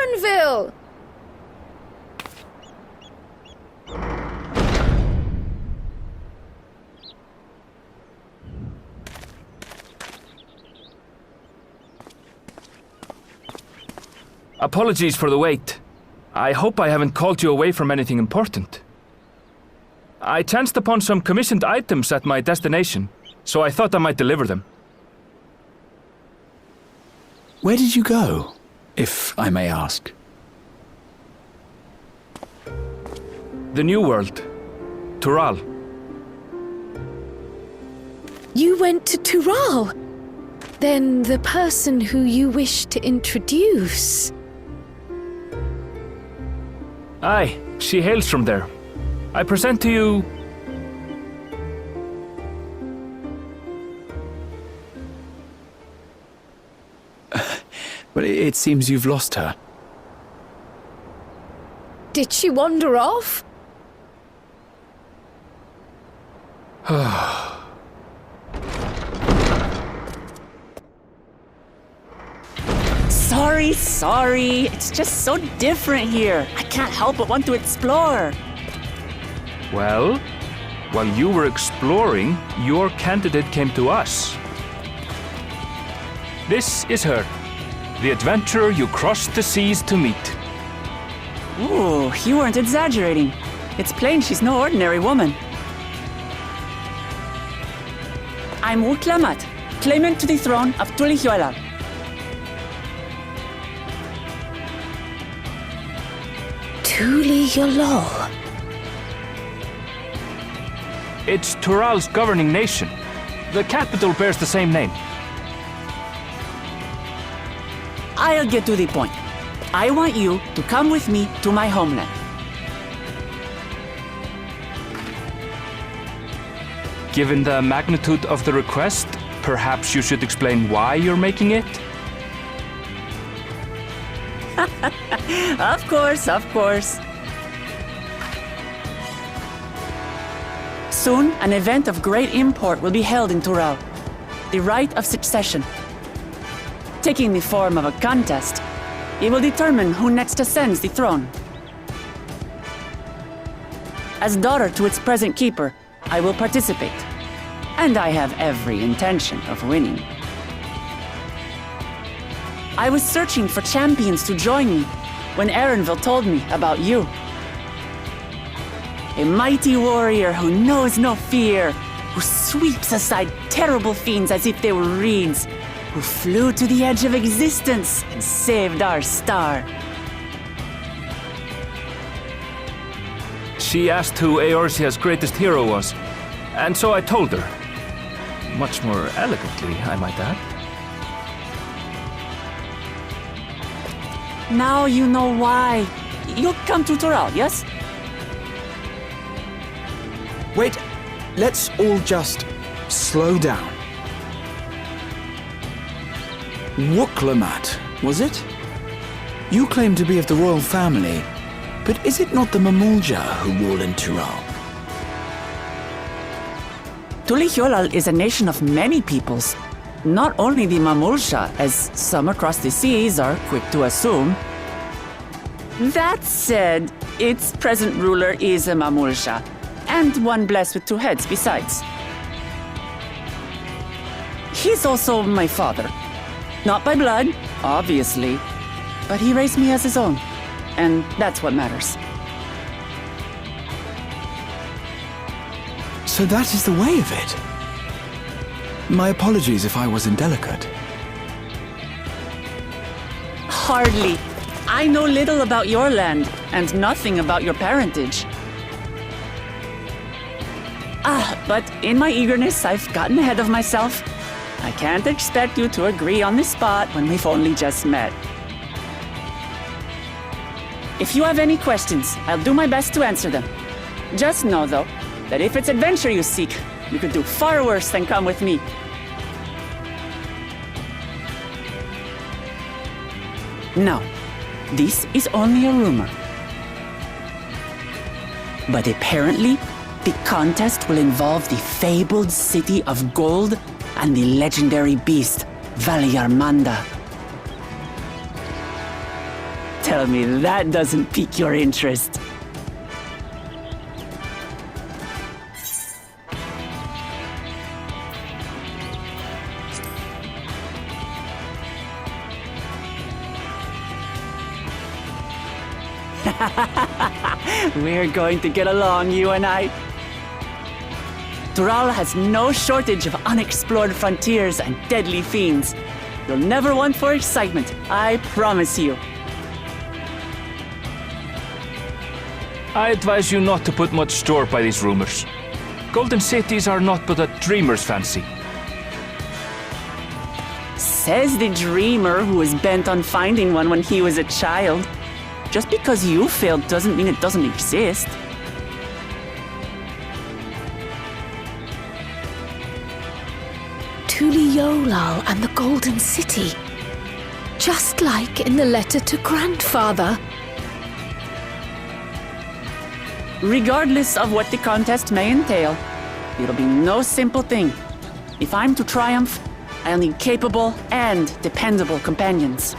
Aaronville! Apologies for the wait. I hope I haven't called you away from anything important. I chanced upon some commissioned items at my destination, so I thought I might deliver them. Where did you go, if I may ask? The New World. Tural. You went to Tural? Then the person who you wish to introduce... Aye, she hails from there. I present to you... But it seems you've lost her. Did she wander off? Sorry. It's just so different here. I can't help but want to explore. Well, while you were exploring, your candidate came to us. This is her, the adventurer you crossed the seas to meet. Ooh, you weren't exaggerating. It's plain she's no ordinary woman. I'm Uklamat, claimant to the throne of Tulihuela. Tulihuela. It's Tural's governing nation. The capital bears the same name. I'll get to the point. I want you to come with me to my homeland. Given the magnitude of the request, perhaps you should explain why you're making it? Of course. Soon, an event of great import will be held in Tural. The Right of Succession. Taking the form of a contest, it will determine who next ascends the throne. As daughter to its present keeper, I will participate. And I have every intention of winning. I was searching for champions to join me when Aaronville told me about you. A mighty warrior who knows no fear, who sweeps aside terrible fiends as if they were reeds, who flew to the edge of existence and saved our star. She asked who Eorzea's greatest hero was, and so I told her. Much more elegantly, I might add. Now you know why. You'll come to Tural, yes? Wait, let's all just slow down. Wuklamat, was it? You claim to be of the royal family, but is it not the Mamulja who rule in Tural? Tulihuela is a nation of many peoples. Not only the Mamulsha, as some across the seas are quick to assume. That said, its present ruler is a Mamulsha, and one blessed with two heads besides. He's also my father. Not by blood, obviously, but he raised me as his own, and that's what matters. So that is the way of it. My apologies if I was indelicate. Hardly. I know little about your land, and nothing about your parentage. But in my eagerness, I've gotten ahead of myself. I can't expect you to agree on the spot when we've only just met. If you have any questions, I'll do my best to answer them. Just know, though, that if it's adventure you seek, you could do far worse than come with me. No, this is only a rumor. But apparently, the contest will involve the fabled city of gold and the legendary beast, Valyarmanda. Tell me that doesn't pique your interest. We're going to get along, you and I. Tural has no shortage of unexplored frontiers and deadly fiends. You'll never want for excitement, I promise you. I advise you not to put much store by these rumors. Golden cities are not but a dreamer's fancy. Says the dreamer who was bent on finding one when he was a child. Just because you failed doesn't mean it doesn't exist. Tuliolal and the Golden City. Just like in the letter to Grandfather. Regardless of what the contest may entail, it'll be no simple thing. If I'm to triumph, I'll need capable and dependable companions.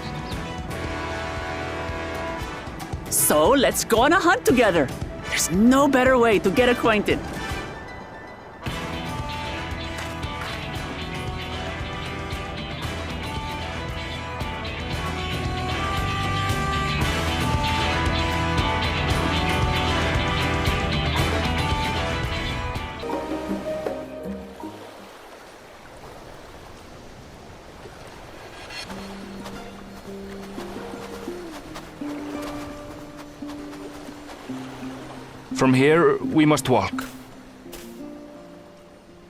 So let's go on a hunt together. There's no better way to get acquainted. From here, we must walk.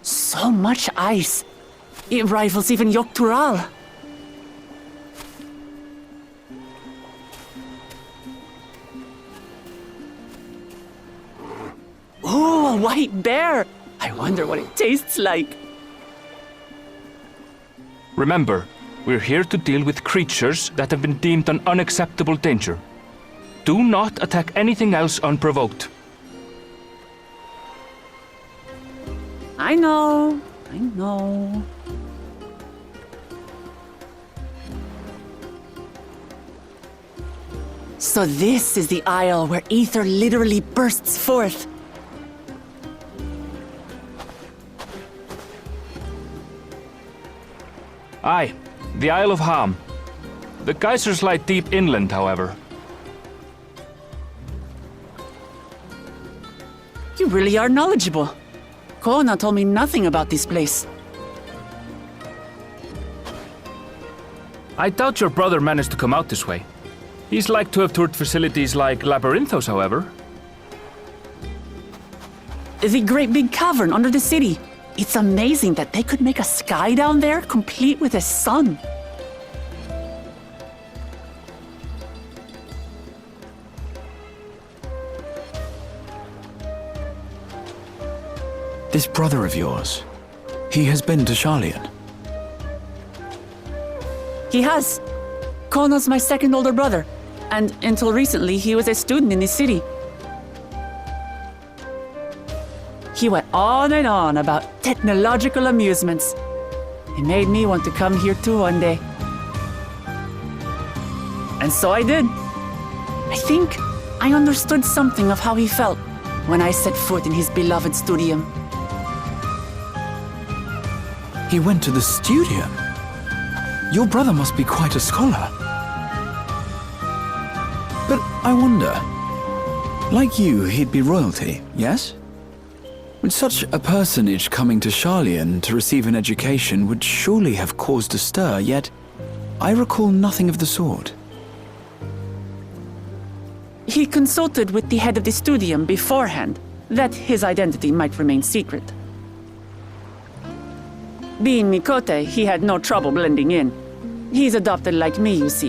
So much ice. It rivals even Yogg-Tural. Ooh, a white bear! I wonder what it tastes like. Remember, we're here to deal with creatures that have been deemed an unacceptable danger. Do not attack anything else unprovoked. I know. So this is the isle where ether literally bursts forth. Aye, the Isle of Ham. The geysers lie deep inland, however. You really are knowledgeable. Kona told me nothing about this place. I doubt your brother managed to come out this way. He's like to have toured facilities like Labyrinthos, however. The great big cavern under the city. It's amazing that they could make a sky down there complete with a sun. This brother of yours, he has been to Sharlayan. He has. Kona's my second older brother, and until recently he was a student in this city. He went on and on about technological amusements. It made me want to come here too one day. And so I did. I think I understood something of how he felt when I set foot in his beloved studium. He went to the studium? Your brother must be quite a scholar. But I wonder, like you, he'd be royalty, yes? With such a personage coming to Sharlayan to receive an education would surely have caused a stir, yet I recall nothing of the sort. He consulted with the head of the studium beforehand, that his identity might remain secret. Being Mikote, he had no trouble blending in. He's adopted like me, you see.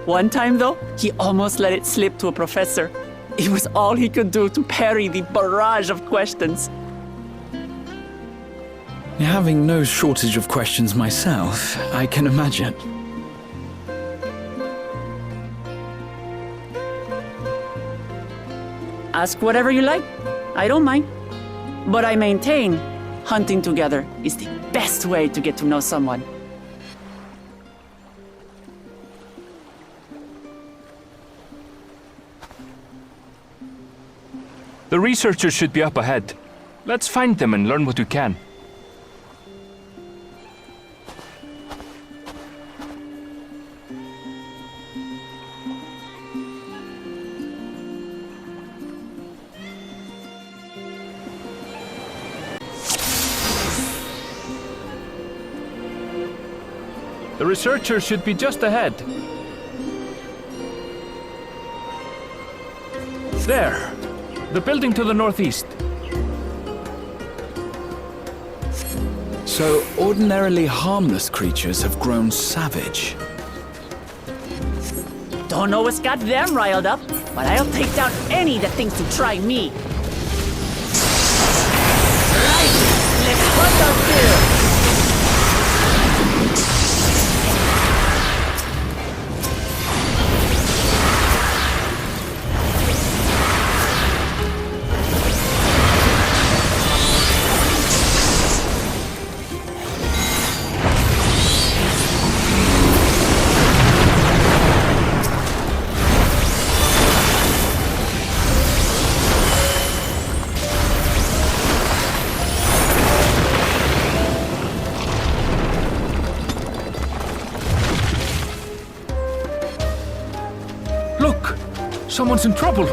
One time, though, he almost let it slip to a professor. It was all he could do to parry the barrage of questions. Having no shortage of questions myself, I can imagine. Ask whatever you like. I don't mind. But I maintain hunting together is the best way to get to know someone. The researchers should be up ahead. Let's find them and learn what we can. The researchers should be just ahead. There. The building to the northeast. So, ordinarily harmless creatures have grown savage. Don't know what's got them riled up, but I'll take down any that thinks to try me. Right, let's hunt our fill. Look! Someone's in trouble!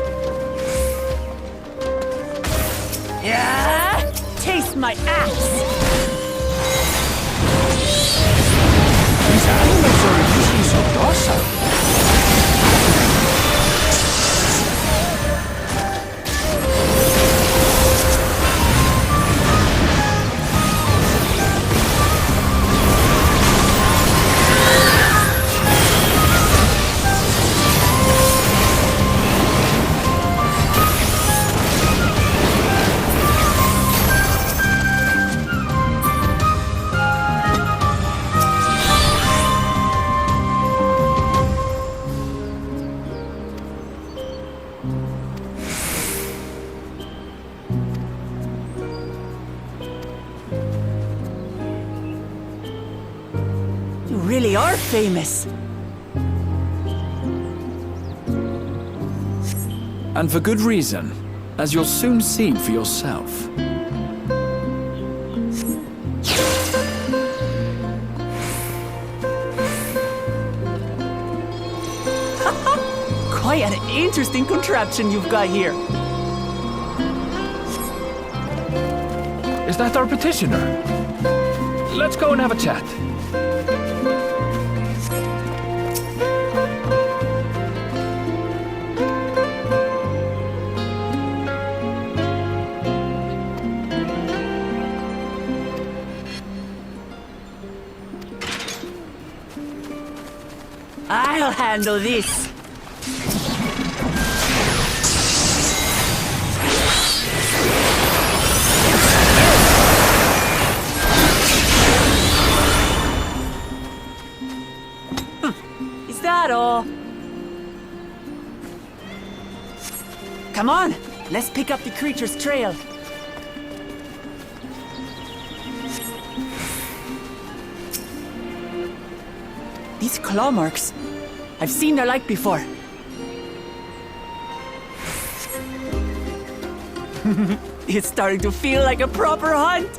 Yeah! Taste my axe! These animals are usually so docile. You really are famous. And for good reason, as you'll soon see for yourself. Quite an interesting contraption you've got here. Is that our petitioner? Let's go and have a chat. I'll handle this. Is that all? Come on, let's pick up the creature's trail. These claw marks. I've seen their like before. It's starting to feel like a proper hunt.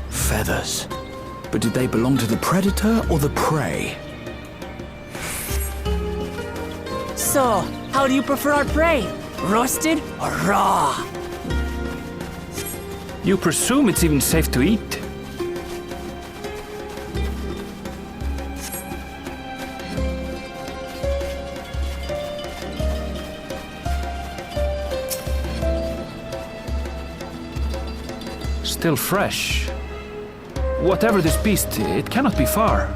Feathers. But did they belong to the predator or the prey? So, how do you prefer our prey? Roasted or raw? You presume it's even safe to eat? Still fresh. Whatever this beast, it cannot be far.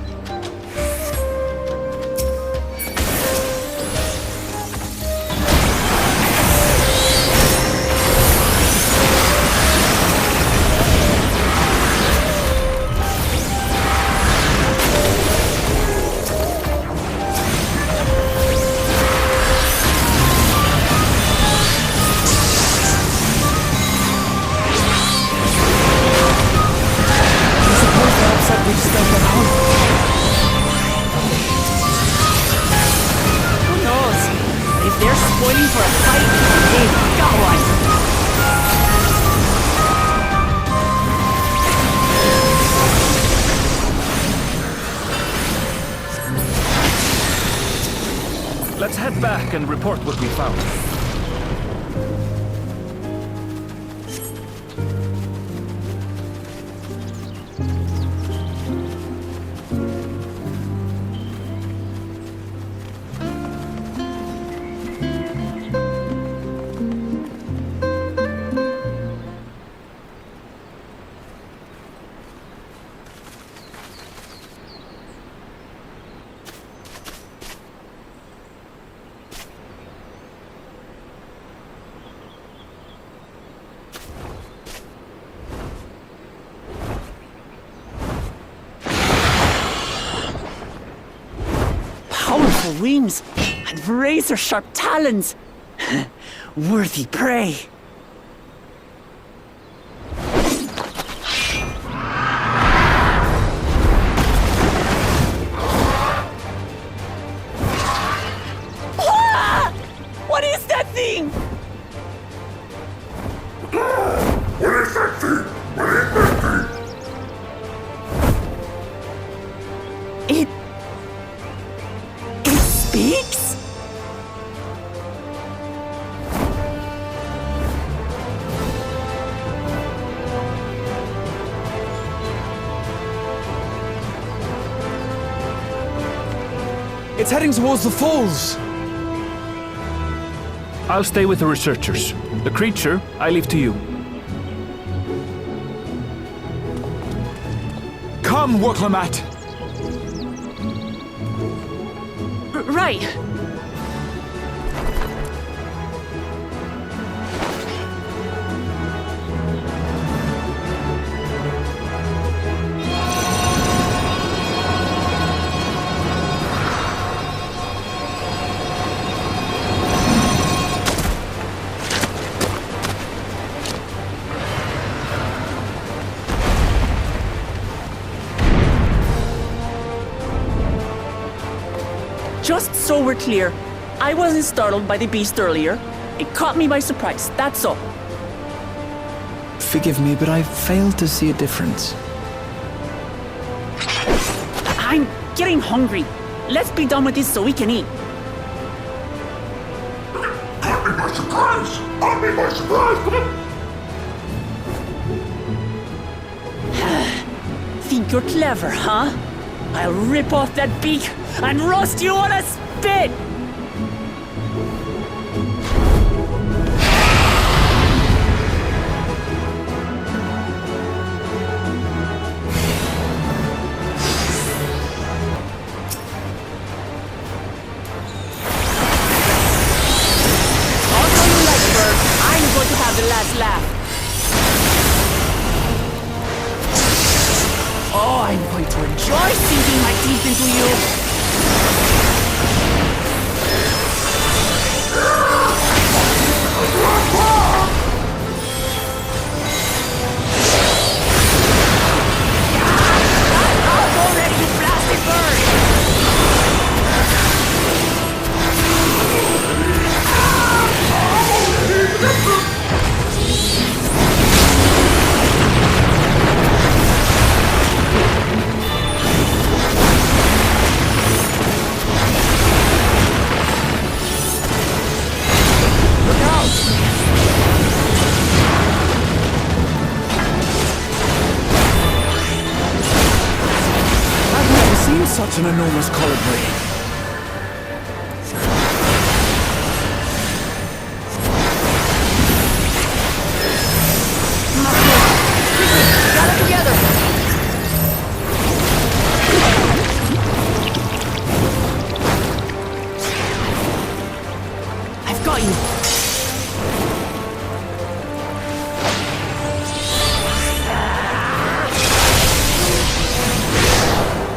back and report what we found. Powerful wings and razor-sharp talons. Worthy prey. Ah! What is that thing? It speaks? It's heading towards the falls! I'll stay with the researchers. The creature, I leave to you. Come, Waklamat! Right. Just so we're clear, I wasn't startled by the beast earlier. It caught me by surprise, that's all. Forgive me, but I failed to see a difference. I'm getting hungry. Let's be done with this so we can eat. Caught me by surprise! Caught me by surprise! Come on! Think you're clever, huh? I'll rip off that beak and roast you on a spit! Although you like bird, I'm going to have the last laugh. Oh, I'm going to enjoy sinking my teeth into you. Out already, you blasted bird! I've never seen such an enormous colibri. Got it together! I've got you!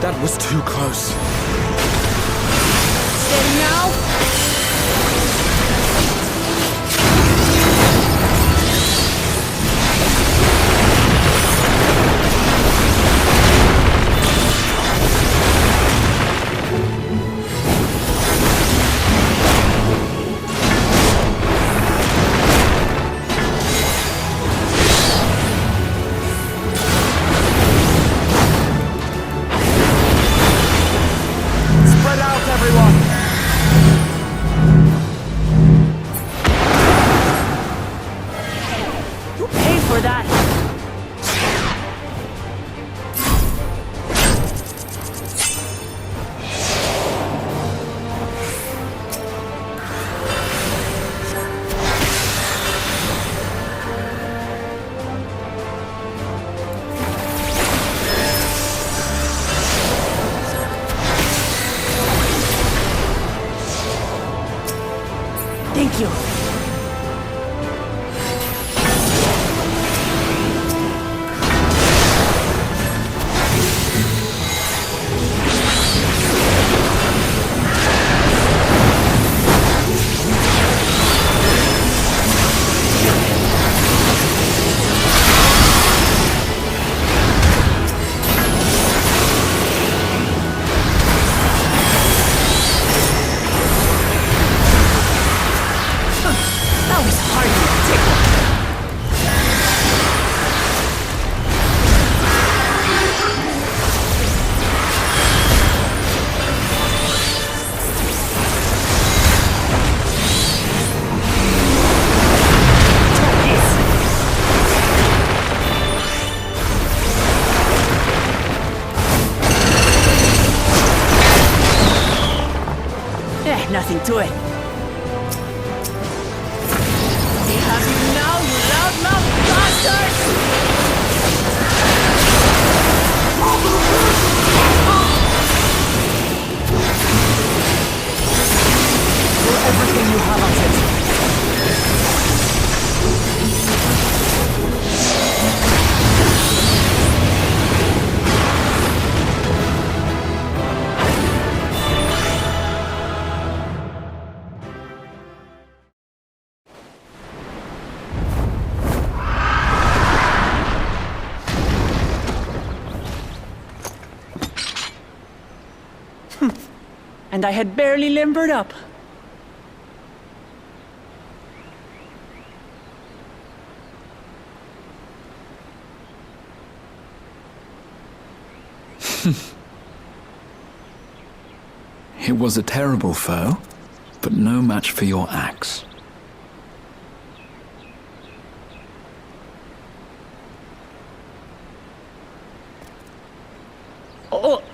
That was too close. Steady now! Spread out, everyone! Thank you. That was hardly a tickle. Nothing to it. We have you now, you loudmouth bastards! Throw everything you have at it. And I had barely limbered up. It was a terrible foe, but no match for your axe.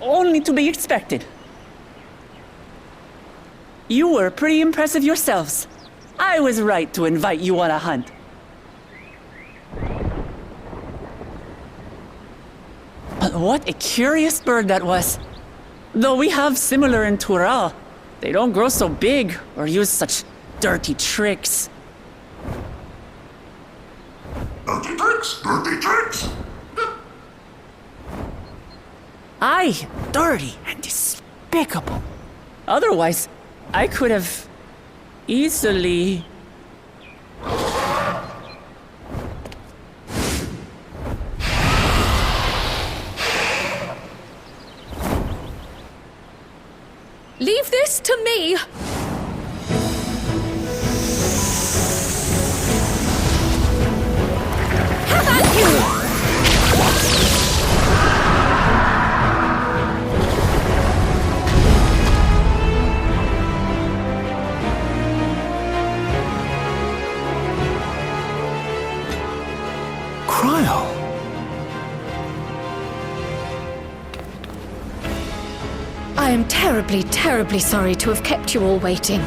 Only to be expected. You were pretty impressive yourselves. I was right to invite you on a hunt. But what a curious bird that was. Though we have similar in Tural, they don't grow so big or use such dirty tricks. Dirty tricks, dirty tricks. Aye, dirty and despicable. Otherwise, I could have easily... Leave this to me! Have at you! I am terribly, terribly sorry to have kept you all waiting.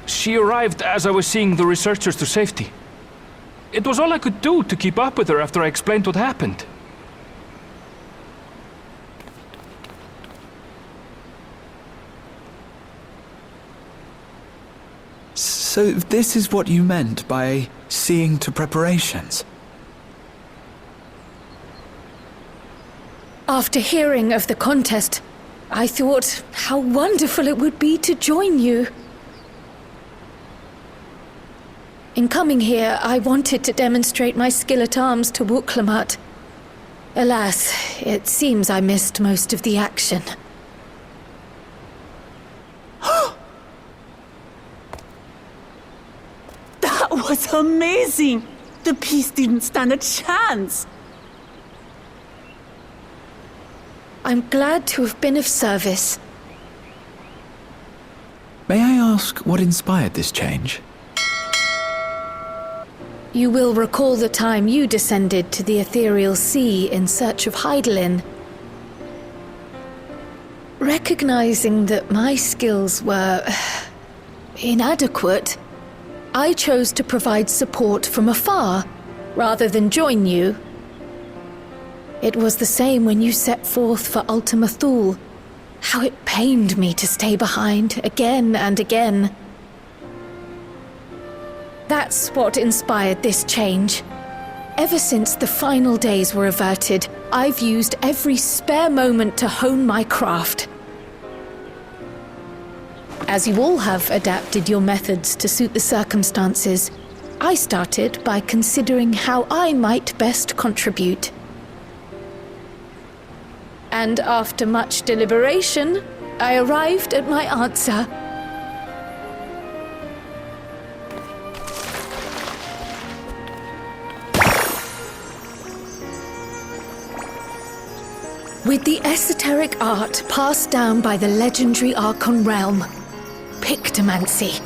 She arrived as I was seeing the researchers to safety. It was all I could do to keep up with her after I explained what happened. So this is what you meant by seeing to preparations? After hearing of the contest, I thought how wonderful it would be to join you. In coming here, I wanted to demonstrate my skill at arms to Wuklamat. Alas, it seems I missed most of the action. That was amazing! The piece didn't stand a chance! I'm glad to have been of service. May I ask what inspired this change? You will recall the time you descended to the ethereal sea in search of Heidelin. Recognizing that my skills were inadequate, I chose to provide support from afar, rather than join you. It was the same when you set forth for Ultima Thule. How it pained me to stay behind again and again. That's what inspired this change. Ever since the final days were averted, I've used every spare moment to hone my craft. As you all have adapted your methods to suit the circumstances, I started by considering how I might best contribute. And after much deliberation, I arrived at my answer. With the esoteric art passed down by the legendary Archon realm, Pictomancy.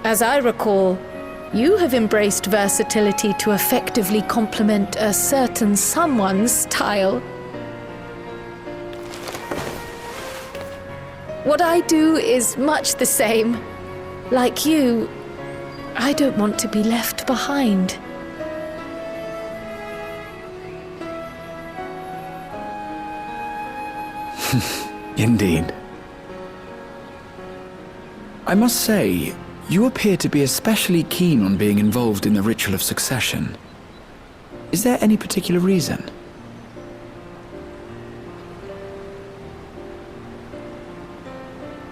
As I recall, you have embraced versatility to effectively complement a certain someone's style. What I do is much the same. Like you, I don't want to be left behind. Indeed. I must say, you appear to be especially keen on being involved in the ritual of succession. Is there any particular reason?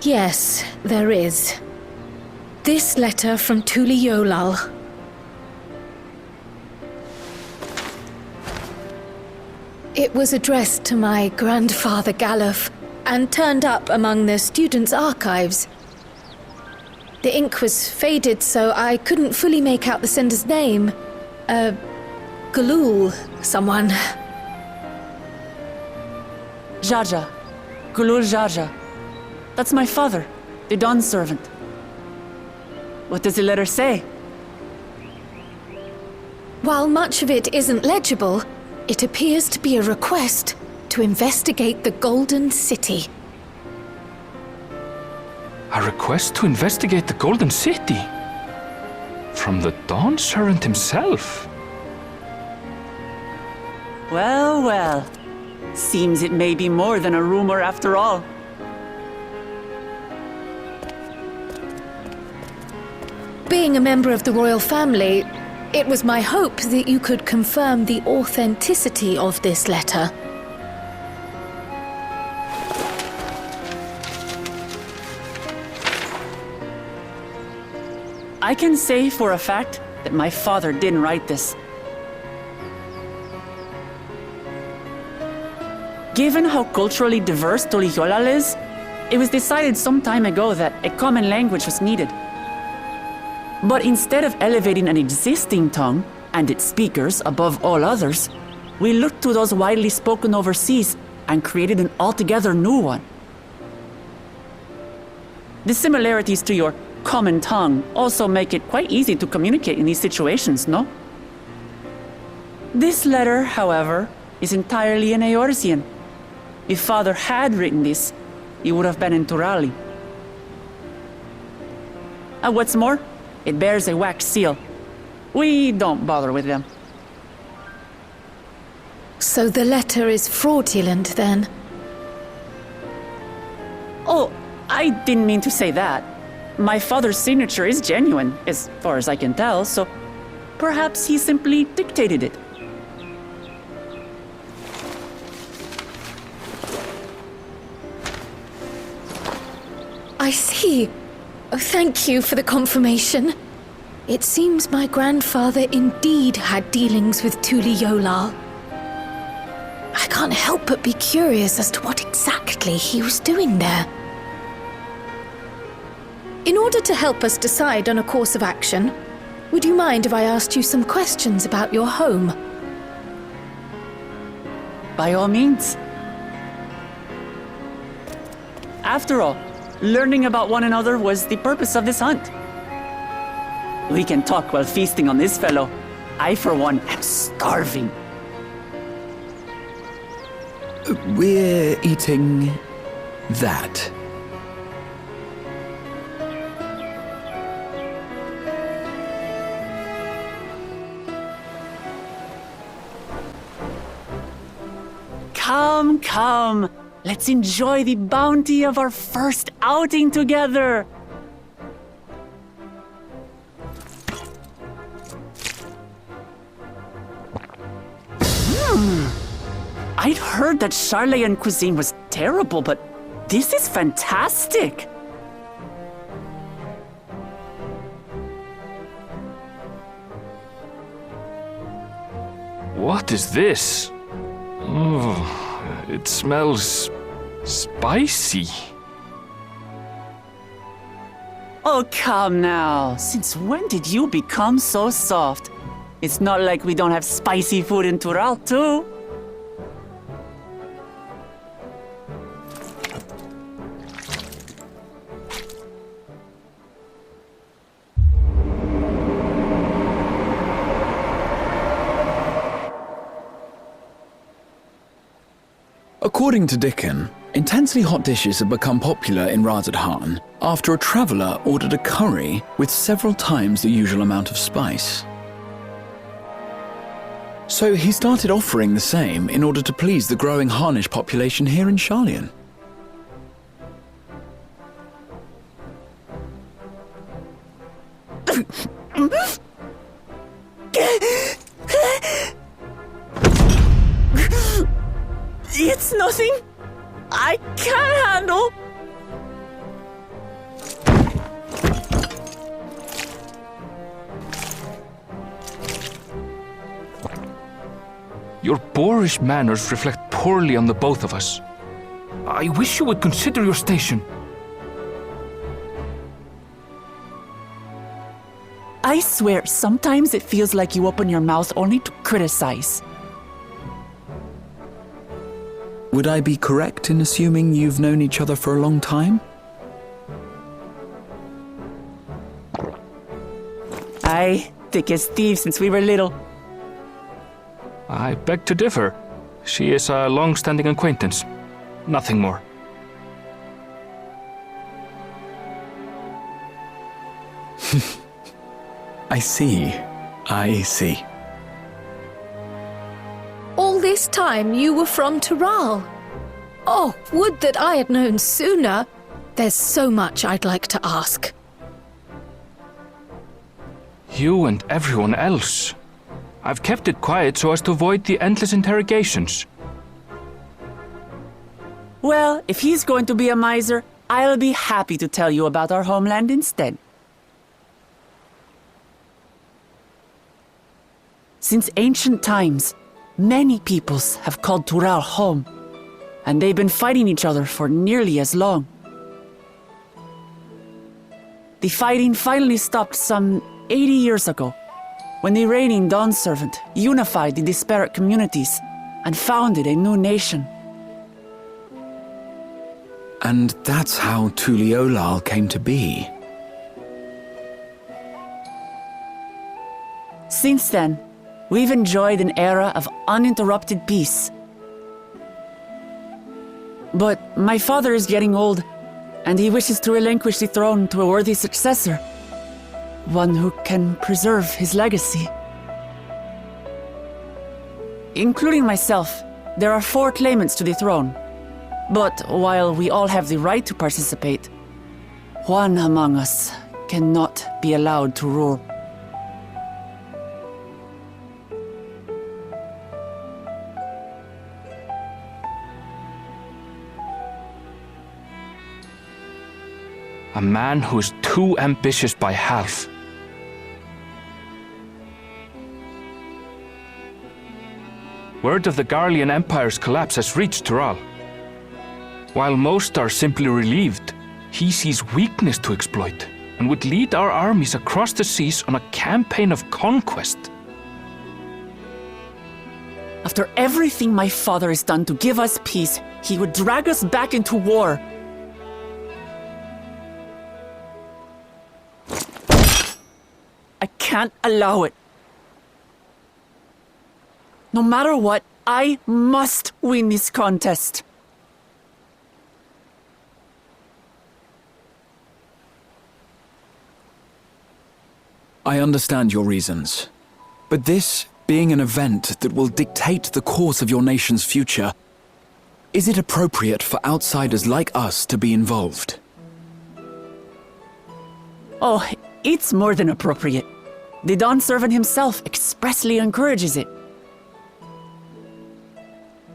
Yes, there is. This letter from Tuli Yolal. It was addressed to my grandfather Galuf and turned up among the students' archives. The ink was faded, so I couldn't fully make out the sender's name. Galul, someone. Jaja. Gulul Jaja. That's my father, the Dawn servant. What does the letter say? While much of it isn't legible, it appears to be a request to investigate the Golden City. A request to investigate the Golden City? From the Dawn Servant himself? Well, well. Seems it may be more than a rumor after all. Being a member of the royal family, it was my hope that you could confirm the authenticity of this letter. I can say for a fact that my father didn't write this. Given how culturally diverse Toliyolal is, it was decided some time ago that a common language was needed. But instead of elevating an existing tongue and its speakers above all others, we looked to those widely spoken overseas and created an altogether new one. The similarities to your common tongue also make it quite easy to communicate in these situations, no? This letter, however, is entirely in Eorzean. If Father had written this, it would have been in Turali. And what's more, it bears a wax seal. We don't bother with them. So the letter is fraudulent, then? Oh, I didn't mean to say that. My father's signature is genuine, as far as I can tell, so perhaps he simply dictated it. I see. Oh, thank you for the confirmation. It seems my grandfather indeed had dealings with Tuli Yolal. I can't help but be curious as to what exactly he was doing there. In order to help us decide on a course of action, would you mind if I asked you some questions about your home? By all means. After all, learning about one another was the purpose of this hunt. We can talk while feasting on this fellow. I, for one, am starving. We're eating that. come, come. Let's enjoy the bounty of our first outing together. I'd heard that Charleyan cuisine was terrible, but this is fantastic. What is this? Oh, it smells spicy. Oh, come now. Since when did you become so soft? It's not like we don't have spicy food in Tural, too. According to Dickon, intensely hot dishes have become popular in Razadhan after a traveller ordered a curry with several times the usual amount of spice. So he started offering the same in order to please the growing Harnish population here in Charleyan. It's nothing I can't handle. Your boorish manners reflect poorly on the both of us. I wish you would consider your station. I swear, sometimes it feels like you open your mouth only to criticize. Would I be correct in assuming you've known each other for a long time? Aye, thick as thieves since we were little. I beg to differ. She is a long-standing acquaintance. Nothing more. I see. All this time you were from Tural. Oh, would that I had known sooner. There's so much I'd like to ask. You and everyone else. I've kept it quiet so as to avoid the endless interrogations. Well, if he's going to be a miser, I'll be happy to tell you about our homeland instead. Since ancient times, many peoples have called Tural home, and they've been fighting each other for nearly as long. The fighting finally stopped some 80 years ago, when the reigning Dawn Servant unified the disparate communities and founded a new nation. And that's how Tuliolal came to be. Since then, we've enjoyed an era of uninterrupted peace. But my father is getting old, and he wishes to relinquish the throne to a worthy successor. One who can preserve his legacy. Including myself, there are 4 claimants to the throne. But while we all have the right to participate, one among us cannot be allowed to rule. A man who is too ambitious by half. Word of the Garlean Empire's collapse has reached Tural. While most are simply relieved, he sees weakness to exploit and would lead our armies across the seas on a campaign of conquest. After everything my father has done to give us peace, he would drag us back into war. I can't allow it. No matter what, I must win this contest. I understand your reasons. But this being an event that will dictate the course of your nation's future, Is it appropriate for outsiders like us to be involved? Oh, it's more than appropriate. The Dawn Servant himself expressly encourages it.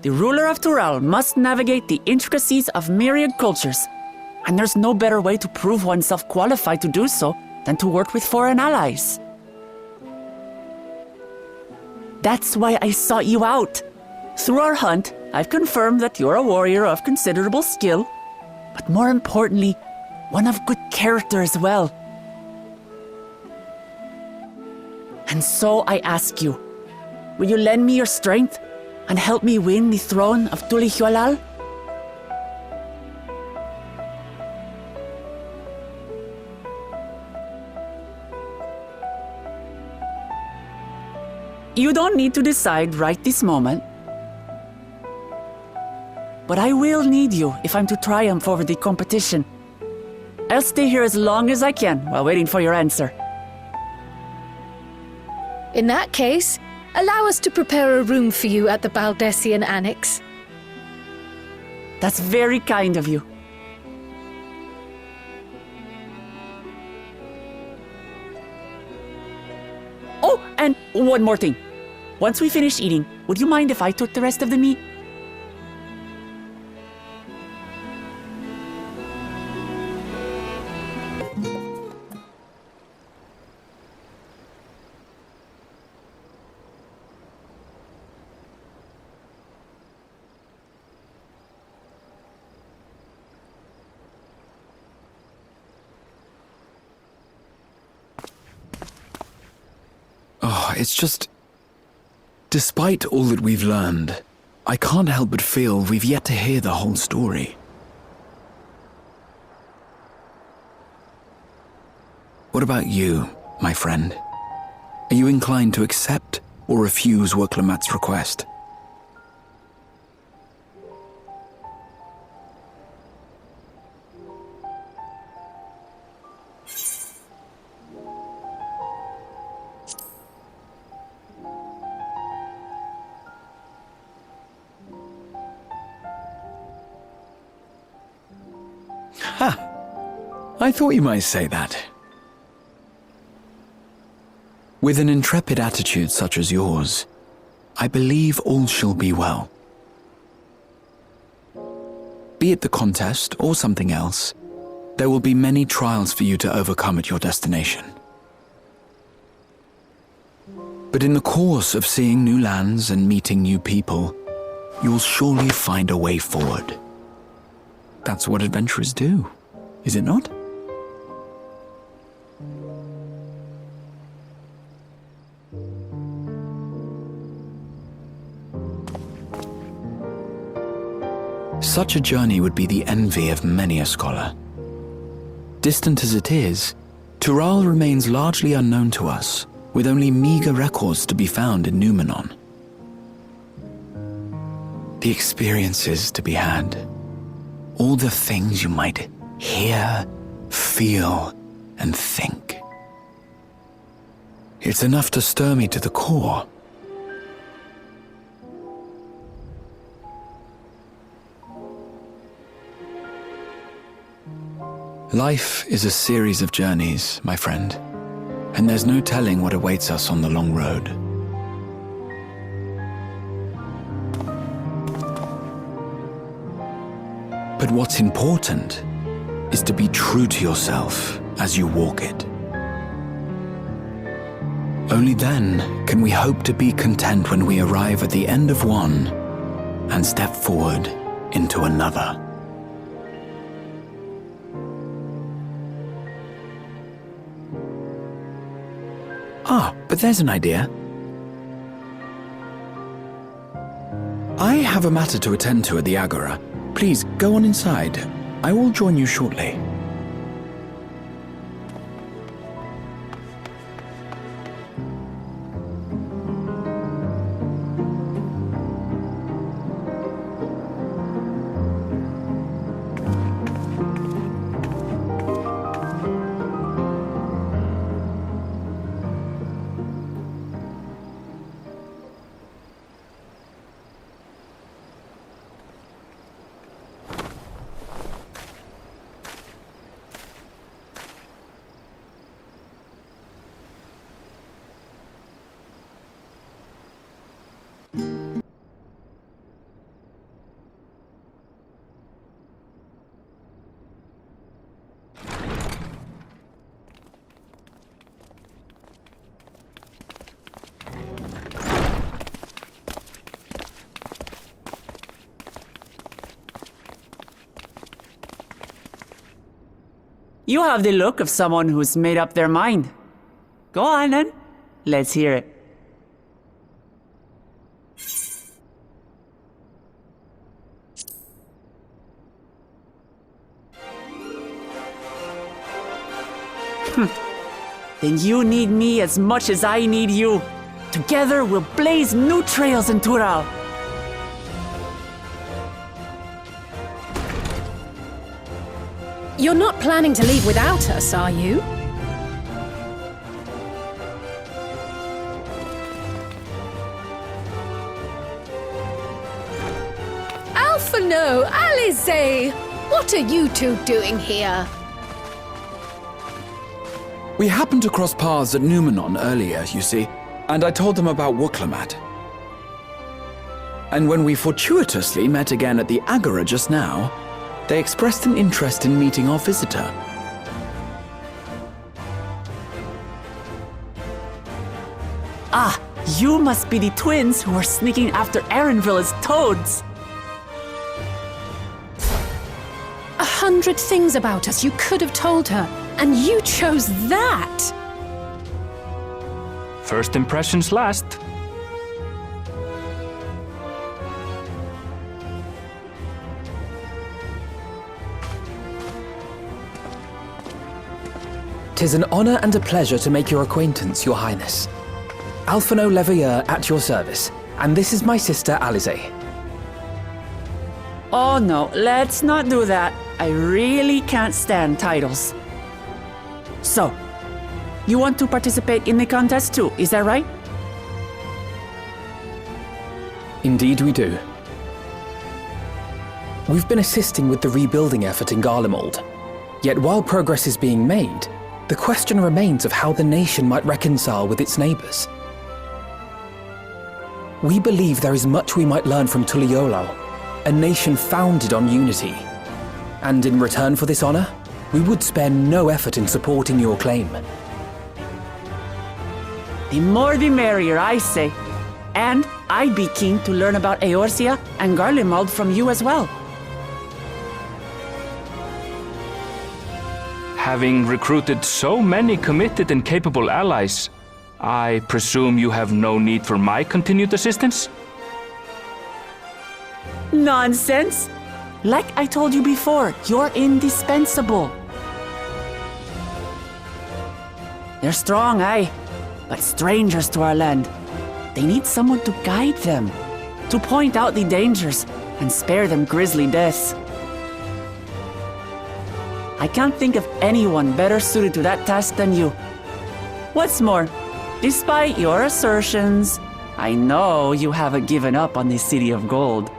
The ruler of Tural must navigate the intricacies of myriad cultures, and there's no better way to prove oneself qualified to do so than to work with foreign allies. That's why I sought you out. Through our hunt, I've confirmed that you're a warrior of considerable skill, but more importantly, one of good character as well. And so I ask you, will you lend me your strength and help me win the throne of Tulihualal? You don't need to decide right this moment. But I will need you if I'm to triumph over the competition. I'll stay here as long as I can while waiting for your answer. In that case, allow us to prepare a room for you at the Baldessian Annex. That's very kind of you. Oh, and one more thing. Once we finish eating, would you mind if I took the rest of the meat? Oh, it's just... Despite all that we've learned, I can't help but feel we've yet to hear the whole story. What about you, my friend? Are you inclined to accept or refuse Worklamat's request? I thought you might say that. With an intrepid attitude such as yours, I believe all shall be well. Be it the contest or something else, there will be many trials for you to overcome at your destination. But in the course of seeing new lands and meeting new people, you'll surely find a way forward. That's what adventurers do, is it not? Such a journey would be the envy of many a scholar. Distant as it is, Tural remains largely unknown to us, with only meager records to be found in Numenor. The experiences to be had, all the things you might hear, feel, and think. It's enough to stir me to the core. Life is a series of journeys, my friend, and there's no telling what awaits us on the long road. But what's important is to be true to yourself as you walk it. Only then can we hope to be content when we arrive at the end of one and step forward into another. But there's an idea. I have a matter to attend to at the Agora. Please, go on inside. I will join you shortly. You have the look of someone who's made up their mind. Go on then. Let's hear it. Then you need me as much as I need you. Together we'll blaze new trails in Tural. You're not planning to leave without us, are you? Alphano, Alize! What are you two doing here? We happened to cross paths at Numenon earlier, you see, and I told them about Wuklamat. And when we fortuitously met again at the Agora just now, they expressed an interest in meeting our visitor. Ah, you must be the twins who are sneaking after Erenville as toads. 100 things about us you could have told her, and you chose that! First impressions last. "'Tis an honor and a pleasure to make your acquaintance, Your Highness. Alphano Leveilleur at your service, and this is my sister Alize." Oh no, let's not do that. I really can't stand titles. So, you want to participate in the contest too, is that right? Indeed we do. We've been assisting with the rebuilding effort in Garlemald. Yet while progress is being made, the question remains of how the nation might reconcile with its neighbors. We believe there is much we might learn from Tuliyollal, a nation founded on unity. And in return for this honor, we would spare no effort in supporting your claim. The more the merrier, I say. And I'd be keen to learn about Eorzea and Garlemald from you as well. Having recruited so many committed and capable allies, I presume you have no need for my continued assistance? Nonsense! Like I told you before, you're indispensable. They're strong, aye, but strangers to our land. They need someone to guide them, to point out the dangers and spare them grisly deaths. I can't think of anyone better suited to that task than you. What's more, despite your assertions, I know you haven't given up on the City of Gold.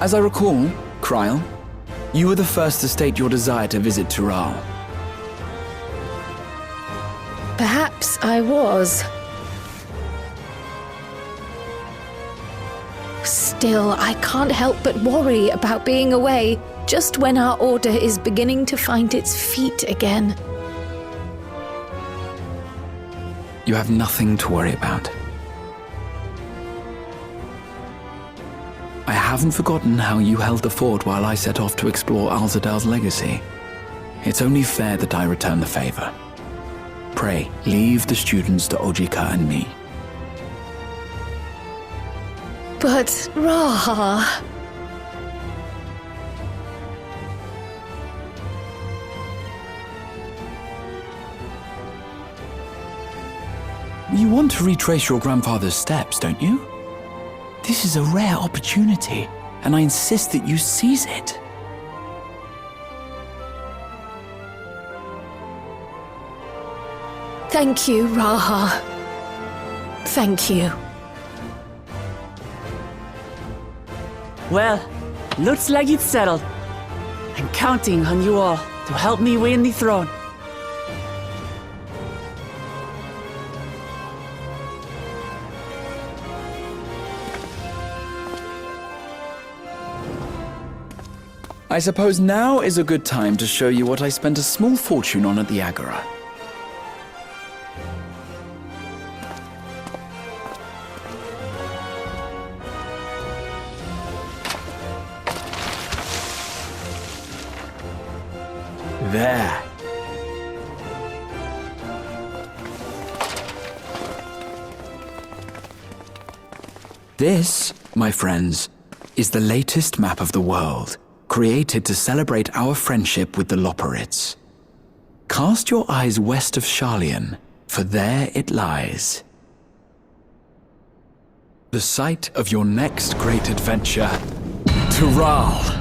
As I recall, Kryl, you were the first to state your desire to visit Tural. Perhaps I was. Still, I can't help but worry about being away just when our order is beginning to find its feet again. You have nothing to worry about. I haven't forgotten how you held the fort while I set off to explore Alzadal's legacy. It's only fair that I return the favor. Pray, leave the students to Ojika and me. But, Raha... You want to retrace your grandfather's steps, don't you? This is a rare opportunity, and I insist that you seize it. Thank you, Raha. Thank you. Well, looks like it's settled. I'm counting on you all to help me win the throne. I suppose now is a good time to show you what I spent a small fortune on at the Agora. There. This, my friends, is the latest map of the world, created to celebrate our friendship with the Loperids. Cast your eyes west of Sharlayan, for there it lies. The site of your next great adventure, Tural.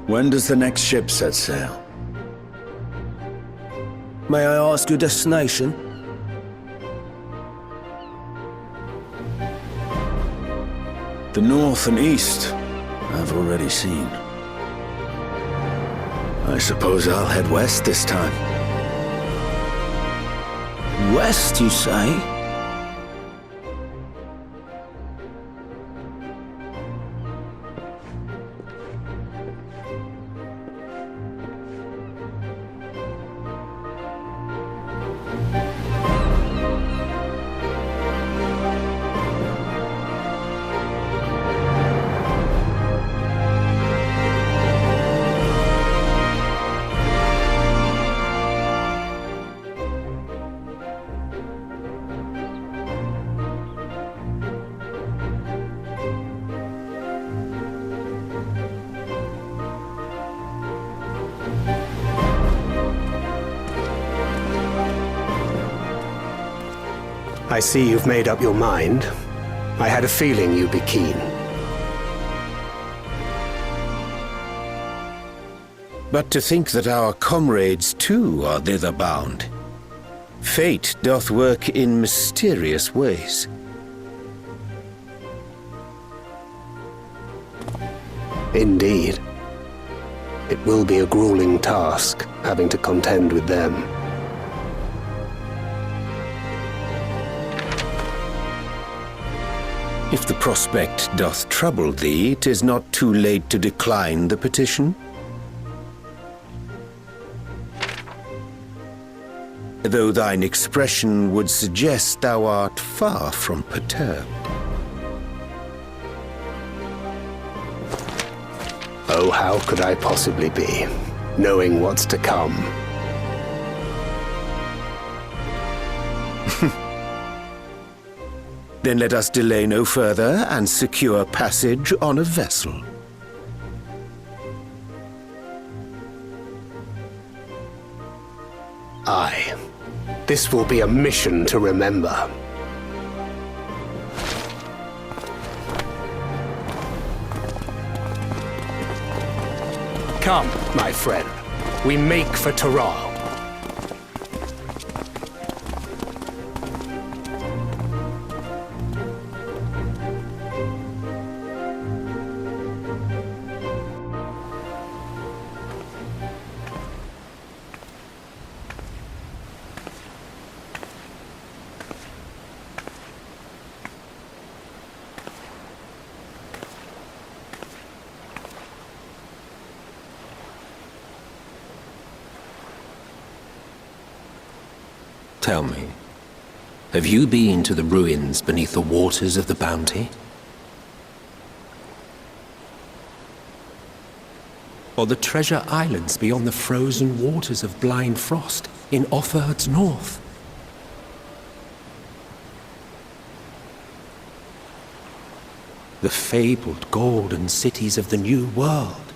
When does the next ship set sail? May I ask your destination? The north and east, I've already seen. I suppose I'll head west this time. West, you say? I see you've made up your mind. I had a feeling you'd be keen. But to think that our comrades too are thither bound. Fate doth work in mysterious ways. Indeed. It will be a grueling task, having to contend with them. If the prospect doth trouble thee, 'tis not too late to decline the petition. Though thine expression would suggest thou art far from perturbed. Oh, how could I possibly be, knowing what's to come? Then let us delay no further and secure passage on a vessel. Aye. This will be a mission to remember. Come, my friend. We make for Tural. Tell me, have you been to the ruins beneath the waters of the Bounty? Or the treasure islands beyond the frozen waters of Blind Frost in Offerd's north? The fabled golden cities of the New World?